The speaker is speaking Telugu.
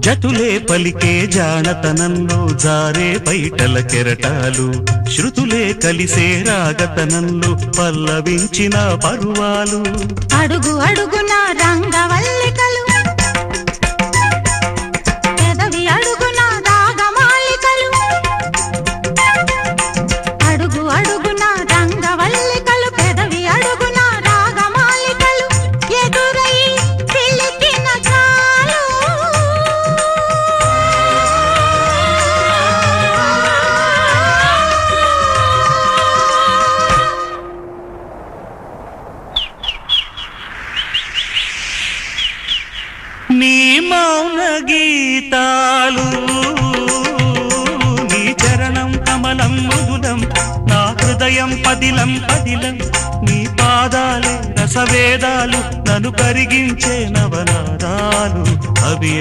జతులే పలికే జానతనంలో జారే పైటల కెరటాలు శృతులే కలిసే రాగతనంలో పల్లవించిన పరువాలు అడుగు అడుగున రంగవల్లికలు పెదవి అడుగున రాగమాలికలు అడుగు అడుగున రంగవల్లికలు పెదవి అడుగున రాగమాలికలు ఎదురై పిలిచిన చాలు నీ మౌన గీతాలు నీ చరణం కమలం మృదులం నా హృదయం పదిలం పదిలం నీ పాదాలే రసవేదాలు నన్ను కరిగించే నవనాదాలు అవి